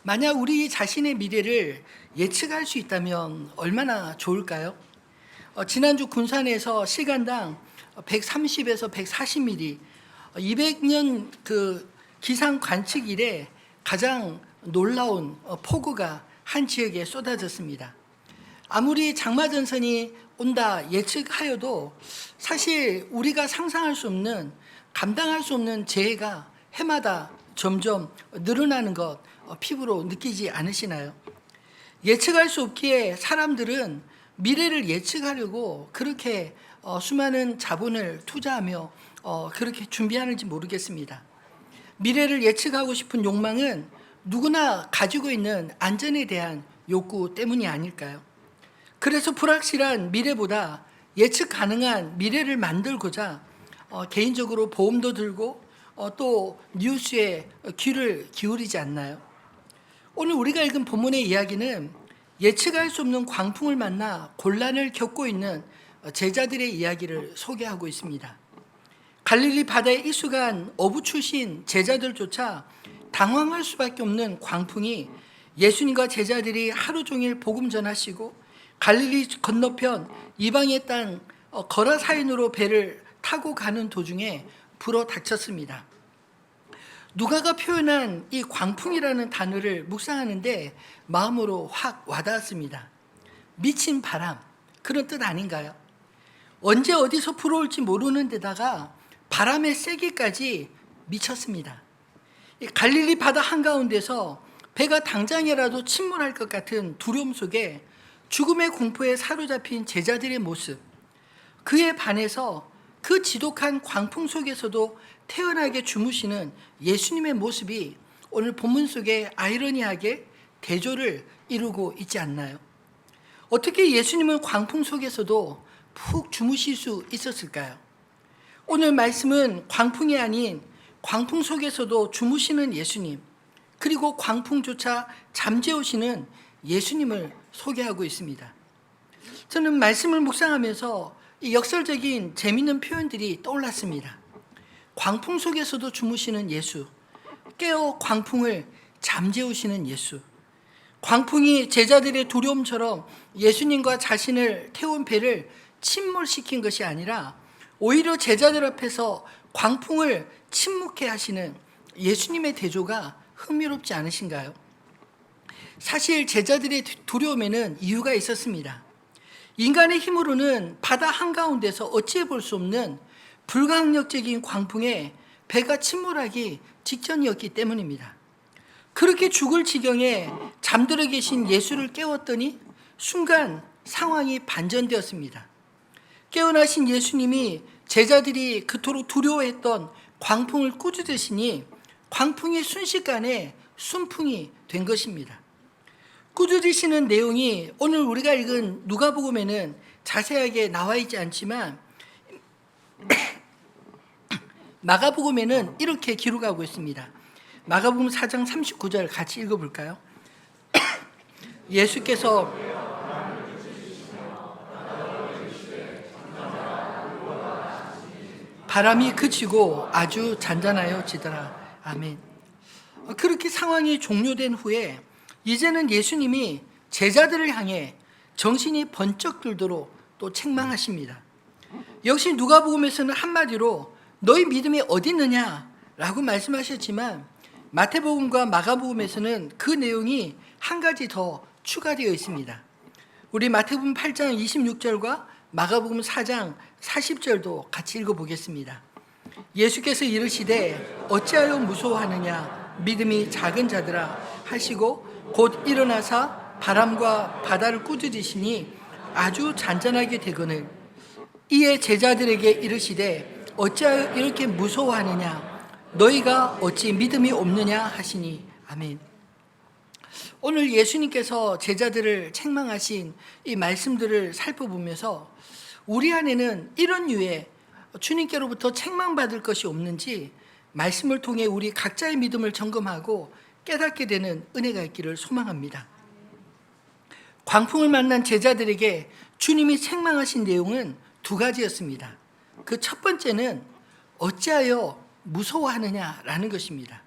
만약 우리 자신의 미래를 예측할 수 있다면 얼마나 좋을까요? 지난주 군산에서 시간당 130에서 140mm, 200년 그 기상 관측 이래 가장 놀라운 폭우가 한 지역에 쏟아졌습니다. 아무리 장마전선이 온다 예측하여도 사실 우리가 상상할 수 없는, 감당할 수 없는 재해가 해마다 점점 늘어나는 것 피부로 느끼지 않으시나요? 예측할 수 없기에 사람들은 미래를 예측하려고 그렇게 수많은 자본을 투자하며 그렇게 준비하는지 모르겠습니다. 미래를 예측하고 싶은 욕망은 누구나 가지고 있는 안전에 대한 욕구 때문이 아닐까요? 그래서 불확실한 미래보다 예측 가능한 미래를 만들고자 개인적으로 보험도 들고 또 뉴스에 귀를 기울이지 않나요? 오늘 우리가 읽은 본문의 이야기는 예측할 수 없는 광풍을 만나 곤란을 겪고 있는 제자들의 이야기를 소개하고 있습니다. 갈릴리 바다에 익숙한 어부 출신 제자들조차 당황할 수밖에 없는 광풍이 예수님과 제자들이 하루 종일 복음 전하시고 갈릴리 건너편 이방의 땅 거라사인으로 배를 타고 가는 도중에 불어 닥쳤습니다. 누가가 표현한 이 광풍이라는 단어를 묵상하는데 마음으로 확 와닿았습니다. 미친 바람, 그런 뜻 아닌가요? 언제 어디서 불어올지 모르는 데다가 바람의 세기까지 미쳤습니다. 갈릴리 바다 한가운데서 배가 당장이라도 침몰할 것 같은 두려움 속에 죽음의 공포에 사로잡힌 제자들의 모습, 그에 반해서 그 지독한 광풍 속에서도 태연하게 주무시는 예수님의 모습이 오늘 본문 속에 아이러니하게 대조를 이루고 있지 않나요? 어떻게 예수님은 광풍 속에서도 푹 주무실 수 있었을까요? 오늘 말씀은 광풍이 아닌 광풍 속에서도 주무시는 예수님, 그리고 광풍조차 잠재우시는 예수님을 소개하고 있습니다. 저는 말씀을 묵상하면서 이 역설적인 재미있는 표현들이 떠올랐습니다. 광풍 속에서도 주무시는 예수, 깨어 광풍을 잠재우시는 예수, 광풍이 제자들의 두려움처럼 예수님과 자신을 태운 배를 침몰시킨 것이 아니라 오히려 제자들 앞에서 광풍을 침묵해 하시는 예수님의 대조가 흥미롭지 않으신가요? 사실 제자들의 두려움에는 이유가 있었습니다. 인간의 힘으로는 바다 한가운데서 어찌해 볼 수 없는 불가항력적인 광풍에 배가 침몰하기 직전이었기 때문입니다. 그렇게 죽을 지경에 잠들어 계신 예수를 깨웠더니 순간 상황이 반전되었습니다. 깨어나신 예수님이 제자들이 그토록 두려워했던 광풍을 꾸짖으시니 광풍이 순식간에 순풍이 된 것입니다. 꾸짖으시는 내용이 오늘 우리가 읽은 누가복음에는 자세하게 나와 있지 않지만 마가복음에는 이렇게 기록하고 있습니다. 마가복음 4장 39절 같이 읽어볼까요? 예수께서 바람이 그치고 아주 잔잔하여지더라. 아멘. 그렇게 상황이 종료된 후에 이제는 예수님이 제자들을 향해 정신이 번쩍 들도록 또 책망하십니다. 역시 누가복음에서는 한마디로 너희 믿음이 어디 있느냐라고 말씀하셨지만 마태복음과 마가복음에서는 그 내용이 한 가지 더 추가되어 있습니다. 우리 마태복음 8장 26절과 마가복음 4장 40절도 같이 읽어보겠습니다. 예수께서 이르시되 어찌하여 무서워하느냐 믿음이 작은 자들아 하시고 곧 일어나사 바람과 바다를 꾸짖으시니 아주 잔잔하게 되거늘 이에 제자들에게 이르시되 어찌하여 이렇게 무서워하느냐 너희가 어찌 믿음이 없느냐 하시니 아멘. 오늘 예수님께서 제자들을 책망하신 이 말씀들을 살펴보면서 우리 안에는 이런 류의 주님께로부터 책망받을 것이 없는지 말씀을 통해 우리 각자의 믿음을 점검하고 깨닫게 되는 은혜가 있기를 소망합니다. 광풍을 만난 제자들에게 주님이 책망하신 내용은 두 가지였습니다. 그 첫 번째는 어찌하여 무서워하느냐라는 것입니다.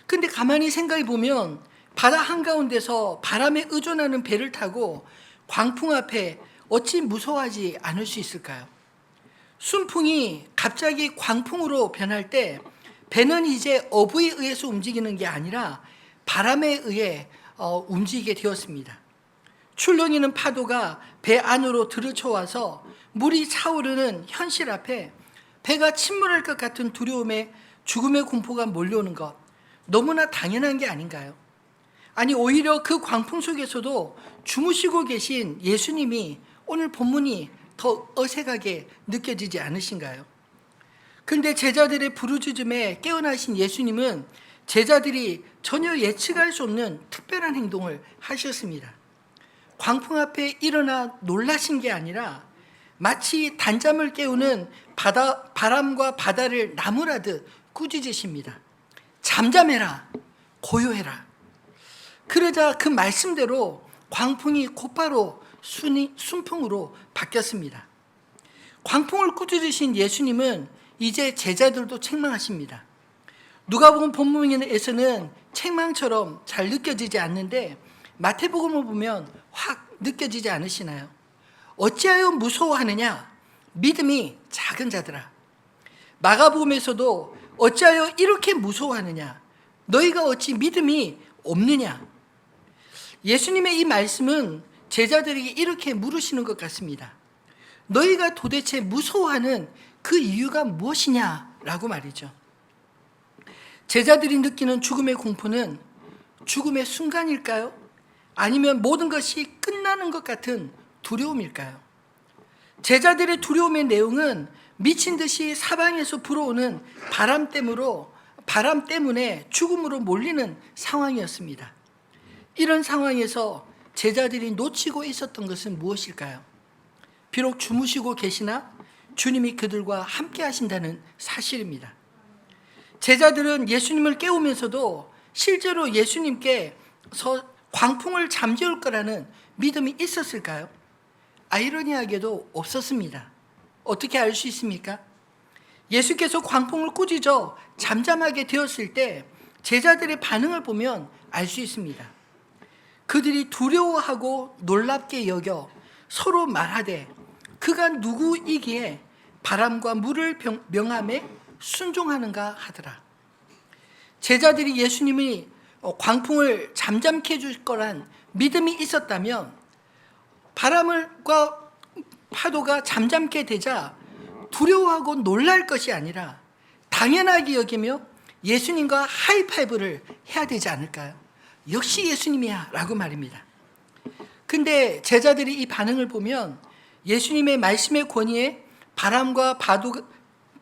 근데 가만히 생각해 보면 바다 한가운데서 바람에 의존하는 배를 타고 광풍 앞에 어찌 무서워하지 않을 수 있을까요? 순풍이 갑자기 광풍으로 변할 때 배는 이제 어부에 의해서 움직이는 게 아니라 바람에 의해 움직이게 되었습니다. 출렁이는 파도가 배 안으로 들이쳐와서 물이 차오르는 현실 앞에 배가 침몰할 것 같은 두려움에 죽음의 공포가 몰려오는 것, 너무나 당연한 게 아닌가요? 아니, 오히려 그 광풍 속에서도 주무시고 계신 예수님이 오늘 본문이 더 어색하게 느껴지지 않으신가요? 그런데 제자들의 부르짖음에 깨어나신 예수님은 제자들이 전혀 예측할 수 없는 특별한 행동을 하셨습니다. 광풍 앞에 일어나 놀라신 게 아니라 마치 단잠을 깨우는 바람과 바다를 나무라듯 꾸짖으십니다. 잠잠해라, 고요해라. 그러자 그 말씀대로 광풍이 곧바로 순풍으로 바뀌었습니다. 광풍을 꾸짖으신 예수님은 이제 제자들도 책망하십니다. 누가복음 본문에서는 책망처럼 잘 느껴지지 않는데 마태복음을 보면 확 느껴지지 않으시나요? 어찌하여 무서워하느냐? 믿음이 작은 자들아. 마가복음에서도 어찌하여 이렇게 무서워하느냐? 너희가 어찌 믿음이 없느냐? 예수님의 이 말씀은 제자들에게 이렇게 물으시는 것 같습니다. 너희가 도대체 무서워하는 그 이유가 무엇이냐라고 말이죠. 제자들이 느끼는 죽음의 공포는 죽음의 순간일까요? 아니면 모든 것이 끝나는 것 같은 두려움일까요? 제자들의 두려움의 내용은 미친 듯이 사방에서 불어오는 바람 때문에 죽음으로 몰리는 상황이었습니다. 이런 상황에서 제자들이 놓치고 있었던 것은 무엇일까요? 비록 주무시고 계시나 주님이 그들과 함께 하신다는 사실입니다. 제자들은 예수님을 깨우면서도 실제로 예수님께서 광풍을 잠재울 거라는 믿음이 있었을까요? 아이러니하게도 없었습니다. 어떻게 알 수 있습니까? 예수께서 광풍을 꾸짖어 잠잠하게 되었을 때 제자들의 반응을 보면 알 수 있습니다. 그들이 두려워하고 놀랍게 여겨 서로 말하되 그가 누구이기에 바람과 물을 명함에 순종하는가 하더라. 제자들이 예수님이 광풍을 잠잠케 해줄 거란 믿음이 있었다면 바람과 파도가 잠잠게 되자 두려워하고 놀랄 것이 아니라 당연하게 여기며 예수님과 하이파이브를 해야 되지 않을까요? 역시 예수님이야 라고 말입니다. 근데 제자들이 이 반응을 보면 예수님의 말씀의 권위에 바람과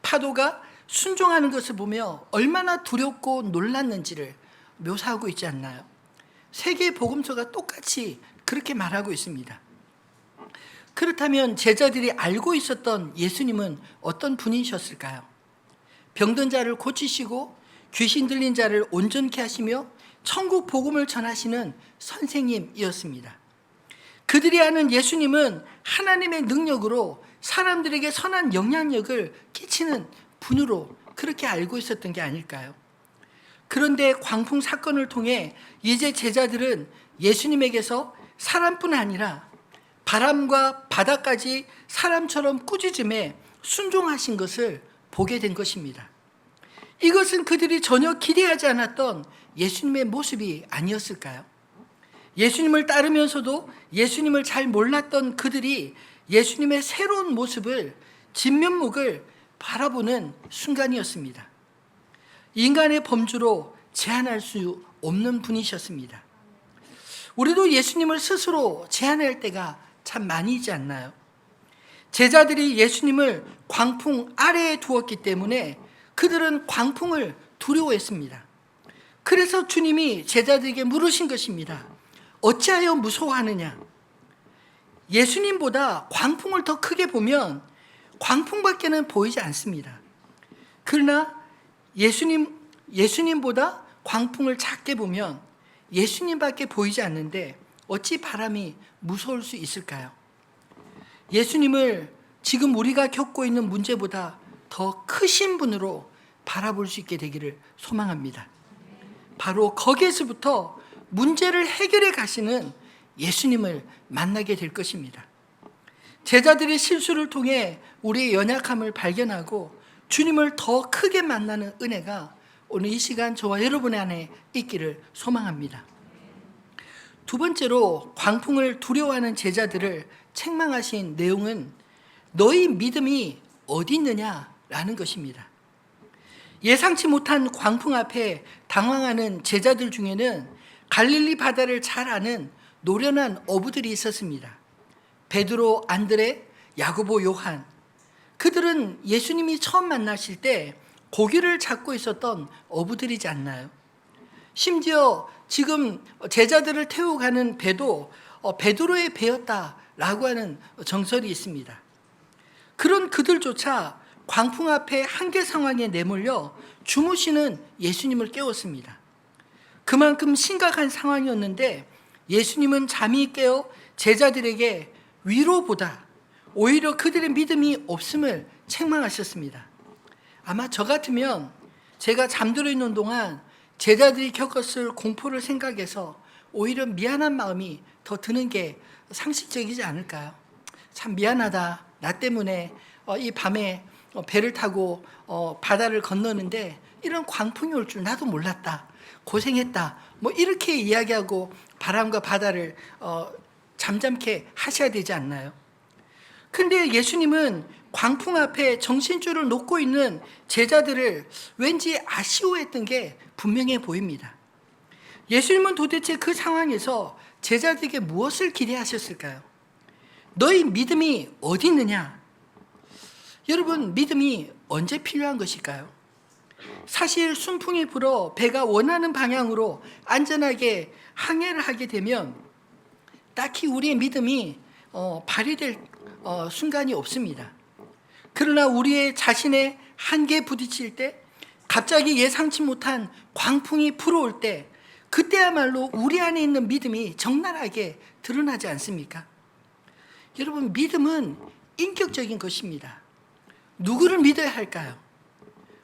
파도가 순종하는 것을 보며 얼마나 두렵고 놀랐는지를 묘사하고 있지 않나요? 세 개의 복음서가 똑같이 그렇게 말하고 있습니다. 그렇다면 제자들이 알고 있었던 예수님은 어떤 분이셨을까요? 병든 자를 고치시고 귀신 들린 자를 온전케 하시며 천국 복음을 전하시는 선생님이었습니다. 그들이 아는 예수님은 하나님의 능력으로 사람들에게 선한 영향력을 끼치는 분으로 그렇게 알고 있었던 게 아닐까요? 그런데 광풍 사건을 통해 이제 제자들은 예수님에게서 사람뿐 아니라 바람과 바다까지 사람처럼 꾸짖음에 순종하신 것을 보게 된 것입니다. 이것은 그들이 전혀 기대하지 않았던 예수님의 모습이 아니었을까요? 예수님을 따르면서도 예수님을 잘 몰랐던 그들이 예수님의 새로운 모습을, 진면목을 바라보는 순간이었습니다. 인간의 범주로 제한할 수 없는 분이셨습니다. 우리도 예수님을 스스로 제한할 때가 참 많이 있지 않나요? 제자들이 예수님을 광풍 아래에 두었기 때문에 그들은 광풍을 두려워했습니다. 그래서 주님이 제자들에게 물으신 것입니다. 어찌하여 무서워하느냐? 예수님보다 광풍을 더 크게 보면 광풍밖에는 보이지 않습니다. 그러나 예수님보다 광풍을 작게 보면 예수님밖에 보이지 않는데 어찌 바람이 무서울 수 있을까요? 예수님을 지금 우리가 겪고 있는 문제보다 더 크신 분으로 바라볼 수 있게 되기를 소망합니다. 바로 거기에서부터 문제를 해결해 가시는 예수님을 만나게 될 것입니다. 제자들의 실수를 통해 우리의 연약함을 발견하고 주님을 더 크게 만나는 은혜가 오늘 이 시간 저와 여러분의 안에 있기를 소망합니다. 두 번째로 광풍을 두려워하는 제자들을 책망하신 내용은 너희 믿음이 어디 있느냐라는 것입니다. 예상치 못한 광풍 앞에 당황하는 제자들 중에는 갈릴리 바다를 잘 아는 노련한 어부들이 있었습니다. 베드로, 안드레, 야고보, 요한. 그들은 예수님이 처음 만나실 때 고기를 잡고 있었던 어부들이지 않나요? 심지어 지금 제자들을 태우고 가는 배도 베드로의 배였다라고 하는 정설이 있습니다. 그런 그들조차 광풍 앞에 한계 상황에 내몰려 주무시는 예수님을 깨웠습니다. 그만큼 심각한 상황이었는데 예수님은 잠이 깨어 제자들에게 위로보다 오히려 그들의 믿음이 없음을 책망하셨습니다. 아마 저 같으면 제가 잠들어 있는 동안 제자들이 겪었을 공포를 생각해서 오히려 미안한 마음이 더 드는 게 상식적이지 않을까요? 참 미안하다. 나 때문에 이 밤에 배를 타고 바다를 건너는데 이런 광풍이 올 줄 나도 몰랐다. 고생했다. 뭐 이렇게 이야기하고 바람과 바다를 잠잠케 하셔야 되지 않나요? 근데 예수님은 광풍 앞에 정신줄을 놓고 있는 제자들을 왠지 아쉬워했던 게 분명해 보입니다. 예수님은 도대체 그 상황에서 제자들에게 무엇을 기대하셨을까요? 너희 믿음이 어디 있느냐? 여러분, 믿음이 언제 필요한 것일까요? 사실 순풍이 불어 배가 원하는 방향으로 안전하게 항해를 하게 되면 딱히 우리의 믿음이 발휘될 순간이 없습니다. 그러나 우리의 자신의 한계에 부딪힐 때, 갑자기 예상치 못한 광풍이 불어올 때, 그때야말로 우리 안에 있는 믿음이 적나라하게 드러나지 않습니까? 여러분, 믿음은 인격적인 것입니다. 누구를 믿어야 할까요?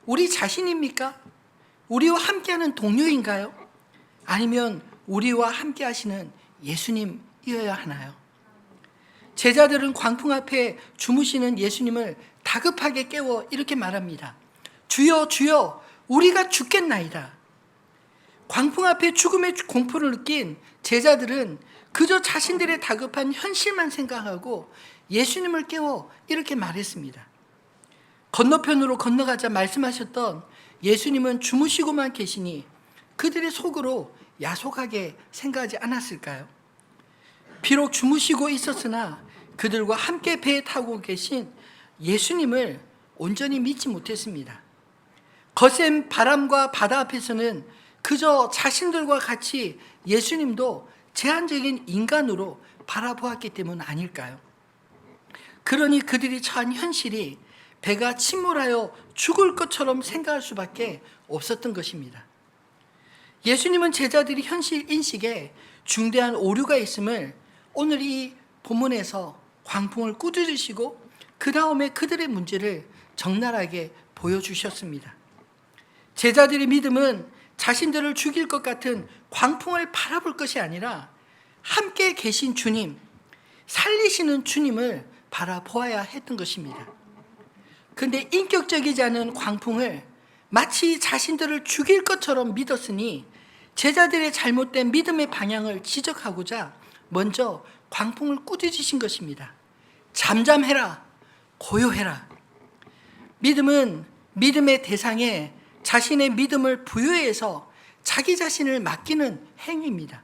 우리 자신입니까? 우리와 함께하는 동료인가요? 아니면 우리와 함께 하시는 예수님이어야 하나요? 제자들은 광풍 앞에 주무시는 예수님을 다급하게 깨워 이렇게 말합니다. 주여, 주여, 우리가 죽겠나이다. 광풍 앞에 죽음의 공포를 느낀 제자들은 그저 자신들의 다급한 현실만 생각하고 예수님을 깨워 이렇게 말했습니다. 건너편으로 건너가자 말씀하셨던 예수님은 주무시고만 계시니 그들의 속으로 야속하게 생각하지 않았을까요? 비록 주무시고 있었으나 그들과 함께 배에 타고 계신 예수님을 온전히 믿지 못했습니다. 거센 바람과 바다 앞에서는 그저 자신들과 같이 예수님도 제한적인 인간으로 바라보았기 때문 아닐까요? 그러니 그들이 처한 현실이 배가 침몰하여 죽을 것처럼 생각할 수밖에 없었던 것입니다. 예수님은 제자들이 현실 인식에 중대한 오류가 있음을 오늘 이 본문에서 광풍을 꾸짖으시고 그 다음에 그들의 문제를 적나라하게 보여주셨습니다. 제자들의 믿음은 자신들을 죽일 것 같은 광풍을 바라볼 것이 아니라 함께 계신 주님, 살리시는 주님을 바라보아야 했던 것입니다. 그런데 인격적이지 않은 광풍을 마치 자신들을 죽일 것처럼 믿었으니 제자들의 잘못된 믿음의 방향을 지적하고자 먼저 광풍을 꾸짖으신 것입니다. 잠잠해라, 고요해라. 믿음은 믿음의 대상에 자신의 믿음을 부여해서 자기 자신을 맡기는 행위입니다.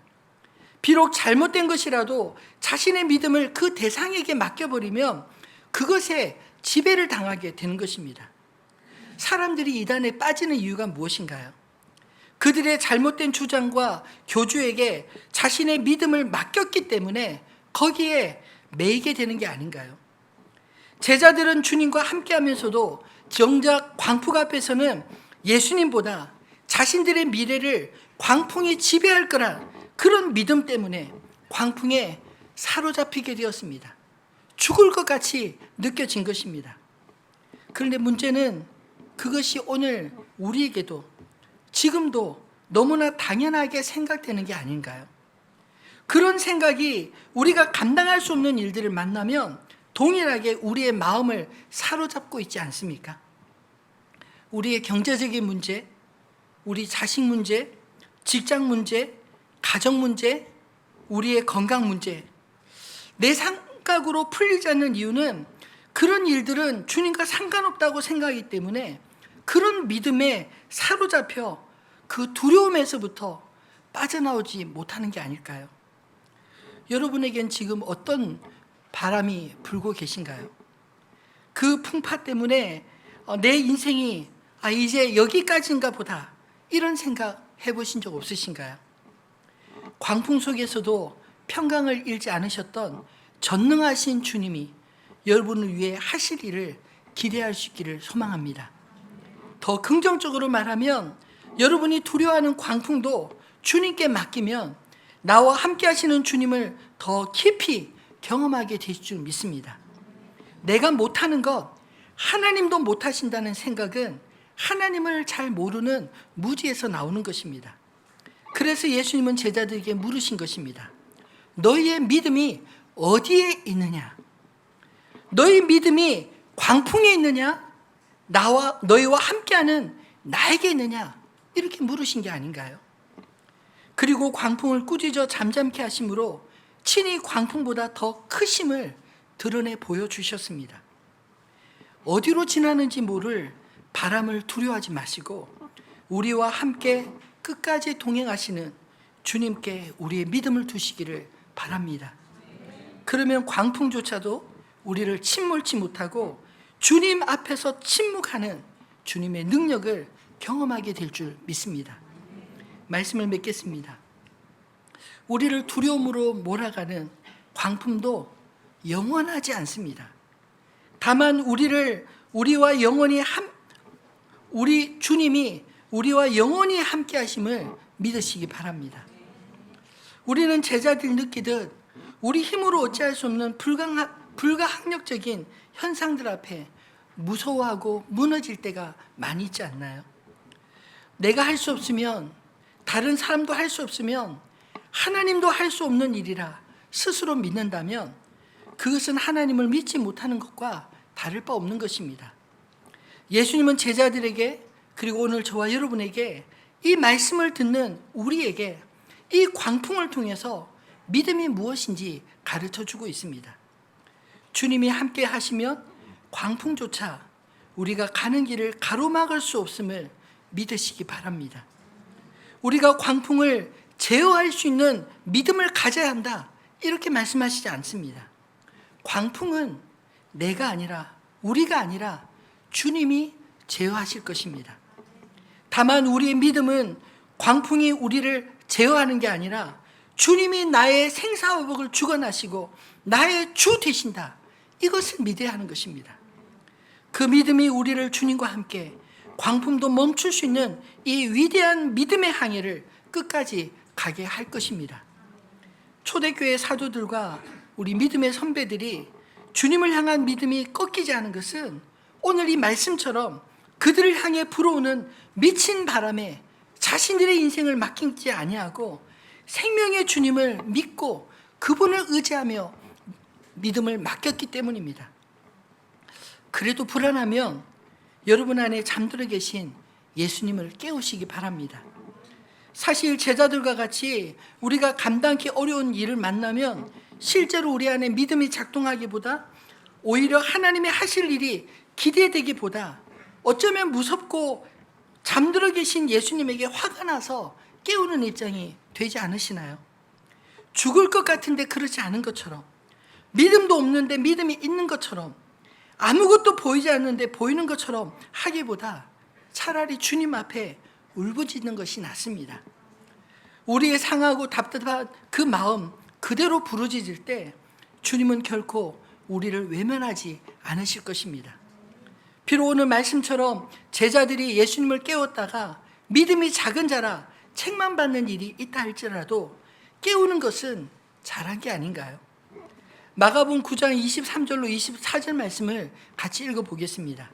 비록 잘못된 것이라도 자신의 믿음을 그 대상에게 맡겨버리면 그것에 지배를 당하게 되는 것입니다. 사람들이 이단에 빠지는 이유가 무엇인가요? 그들의 잘못된 주장과 교주에게 자신의 믿음을 맡겼기 때문에 거기에 매이게 되는 게 아닌가요? 제자들은 주님과 함께하면서도 정작 광풍 앞에서는 예수님보다 자신들의 미래를 광풍이 지배할 거란 그런 믿음 때문에 광풍에 사로잡히게 되었습니다. 죽을 것 같이 느껴진 것입니다. 그런데 문제는 그것이 오늘 우리에게도 지금도 너무나 당연하게 생각되는 게 아닌가요? 그런 생각이 우리가 감당할 수 없는 일들을 만나면 동일하게 우리의 마음을 사로잡고 있지 않습니까? 우리의 경제적인 문제, 우리 자식 문제, 직장 문제, 가정 문제, 우리의 건강 문제, 내 생각으로 풀리지 않는 이유는 그런 일들은 주님과 상관없다고 생각하기 때문에 그런 믿음에 사로잡혀 그 두려움에서부터 빠져나오지 못하는 게 아닐까요? 여러분에겐 지금 어떤 바람이 불고 계신가요? 그 풍파 때문에 내 인생이 이제 여기까지인가 보다 이런 생각 해보신 적 없으신가요? 광풍 속에서도 평강을 잃지 않으셨던 전능하신 주님이 여러분을 위해 하실 일을 기대할 수 있기를 소망합니다. 더 긍정적으로 말하면 여러분이 두려워하는 광풍도 주님께 맡기면 나와 함께 하시는 주님을 더 깊이 경험하게 되실 줄 믿습니다. 내가 못하는 것, 하나님도 못하신다는 생각은 하나님을 잘 모르는 무지에서 나오는 것입니다. 그래서 예수님은 제자들에게 물으신 것입니다. 너희의 믿음이 어디에 있느냐? 너희 믿음이 광풍에 있느냐? 너희와 함께하는 나에게 있느냐? 이렇게 물으신 게 아닌가요? 그리고 광풍을 꾸짖어 잠잠케 하심으로 친히 광풍보다 더 크심을 드러내 보여주셨습니다. 어디로 지나는지 모를 바람을 두려워하지 마시고 우리와 함께 끝까지 동행하시는 주님께 우리의 믿음을 두시기를 바랍니다. 그러면 광풍조차도 우리를 침몰치 못하고 주님 앞에서 침묵하는 주님의 능력을 경험하게 될 줄 믿습니다. 말씀을 맺겠습니다. 우리를 두려움으로 몰아가는 광풍도 영원하지 않습니다. 다만 우리 주님이 우리와 영원히 함께 하심을 믿으시기 바랍니다. 우리는 제자들이 느끼듯 우리 힘으로 어찌할 수 없는 불가항력적인 현상들 앞에 무서워하고 무너질 때가 많이 있지 않나요? 내가 할 수 없으면, 다른 사람도 할 수 없으면, 하나님도 할 수 없는 일이라 스스로 믿는다면 그것은 하나님을 믿지 못하는 것과 다를 바 없는 것입니다. 예수님은 제자들에게, 그리고 오늘 저와 여러분에게, 이 말씀을 듣는 우리에게 이 광풍을 통해서 믿음이 무엇인지 가르쳐 주고 있습니다. 주님이 함께 하시면 광풍조차 우리가 가는 길을 가로막을 수 없음을 믿으시기 바랍니다. 우리가 광풍을 제어할 수 있는 믿음을 가져야 한다, 이렇게 말씀하시지 않습니다. 광풍은 내가 아니라, 우리가 아니라 주님이 제어하실 것입니다. 다만 우리의 믿음은 광풍이 우리를 제어하는 게 아니라 주님이 나의 생사화복을 주관하시고 나의 주 되신다, 이것을 믿어야 하는 것입니다. 그 믿음이 우리를 주님과 함께 광풍도 멈출 수 있는 이 위대한 믿음의 항해를 끝까지 가게 할 것입니다. 초대교회 사도들과 우리 믿음의 선배들이 주님을 향한 믿음이 꺾이지 않은 것은 오늘 이 말씀처럼 그들을 향해 불어오는 미친 바람에 자신들의 인생을 맡기지 아니하고 생명의 주님을 믿고 그분을 의지하며 믿음을 맡겼기 때문입니다. 그래도 불안하면 여러분 안에 잠들어 계신 예수님을 깨우시기 바랍니다. 사실 제자들과 같이 우리가 감당하기 어려운 일을 만나면 실제로 우리 안에 믿음이 작동하기보다 오히려 하나님이 하실 일이 기대되기보다 어쩌면 무섭고 잠들어 계신 예수님에게 화가 나서 깨우는 입장이 되지 않으시나요? 죽을 것 같은데 그렇지 않은 것처럼, 믿음도 없는데 믿음이 있는 것처럼, 아무것도 보이지 않는데 보이는 것처럼 하기보다 차라리 주님 앞에 울부짖는 것이 낫습니다. 우리의 상하고 답답한 그 마음 그대로 부르짖을 때 주님은 결코 우리를 외면하지 않으실 것입니다. 비록 오늘 말씀처럼 제자들이 예수님을 깨웠다가 믿음이 작은 자라 책만 받는 일이 있다 할지라도 깨우는 것은 잘한 게 아닌가요? 마가복음 9장 23절로 24절 말씀을 같이 읽어보겠습니다.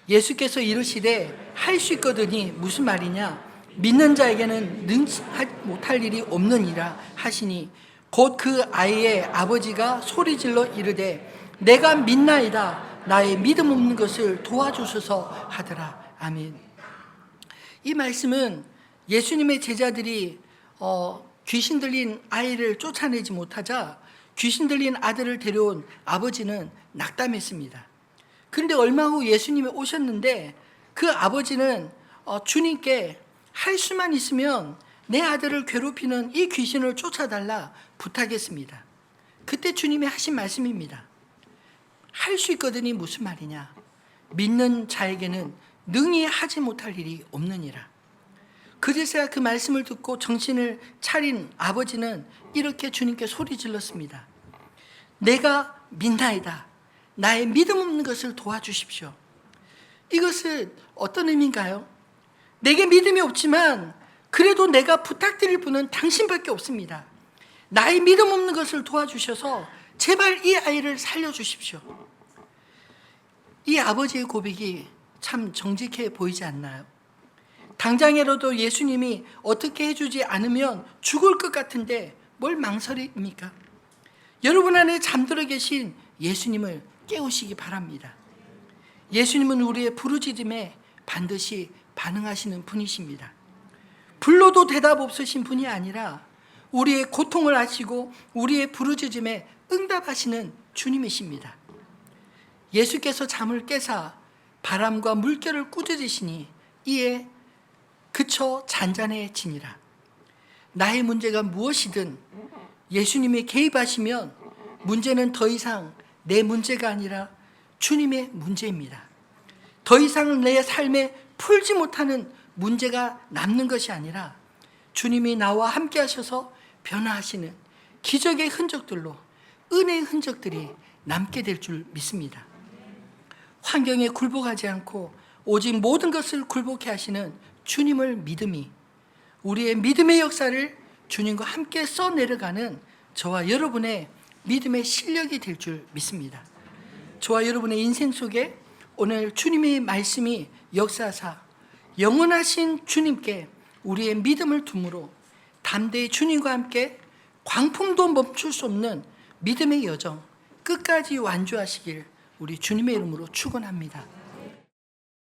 예수께서 이르시되 할 수 있거든이 무슨 말이냐? 믿는 자에게는 능치 못할 일이 없느니라 하시니 곧 그 아이의 아버지가 소리질러 이르되 내가 믿나이다 나의 믿음 없는 것을 도와주소서 하더라. 아멘. 이 말씀은 예수님의 제자들이 귀신 들린 아이를 쫓아내지 못하자 귀신 들린 아들을 데려온 아버지는 낙담했습니다. 그런데 얼마 후 예수님이 오셨는데 그 아버지는 주님께 할 수만 있으면 내 아들을 괴롭히는 이 귀신을 쫓아달라 부탁했습니다. 그때 주님이 하신 말씀입니다. 할 수 있거든이 무슨 말이냐? 믿는 자에게는 능히 하지 못할 일이 없느니라. 그제서야 그 말씀을 듣고 정신을 차린 아버지는 이렇게 주님께 소리 질렀습니다. 내가 믿나이다. 나의 믿음 없는 것을 도와주십시오. 이것은 어떤 의미인가요? 내게 믿음이 없지만 그래도 내가 부탁드릴 분은 당신밖에 없습니다. 나의 믿음 없는 것을 도와주셔서 제발 이 아이를 살려주십시오. 이 아버지의 고백이 참 정직해 보이지 않나요? 당장이라도 예수님이 어떻게 해주지 않으면 죽을 것 같은데 뭘 망설입니까? 여러분 안에 잠들어 계신 예수님을 깨우시기 바랍니다. 예수님은 우리의 부르짖음에 반드시 반응하시는 분이십니다. 불러도 대답 없으신 분이 아니라 우리의 고통을 아시고 우리의 부르짖음에 응답하시는 주님이십니다. 예수께서 잠을 깨사 바람과 물결을 꾸짖으시니 이에 그쳐 잔잔해지니라. 나의 문제가 무엇이든 예수님이 개입하시면 문제는 더 이상 내 문제가 아니라 주님의 문제입니다. 더 이상 내 삶에 풀지 못하는 문제가 남는 것이 아니라 주님이 나와 함께 하셔서 변화하시는 기적의 흔적들로 은혜의 흔적들이 남게 될 줄 믿습니다. 환경에 굴복하지 않고 오직 모든 것을 굴복해 하시는 주님을 믿음이 우리의 믿음의 역사를 주님과 함께 써내려가는 저와 여러분의 믿음의 실력이 될 줄 믿습니다. 저와 여러분의 인생 속에 오늘 주님의 말씀이 역사하사 영원하신 주님께 우리의 믿음을 둠으로 담대히 주님과 함께 광풍도 멈출 수 없는 믿음의 여정 끝까지 완주하시길 우리 주님의 이름으로 축원합니다.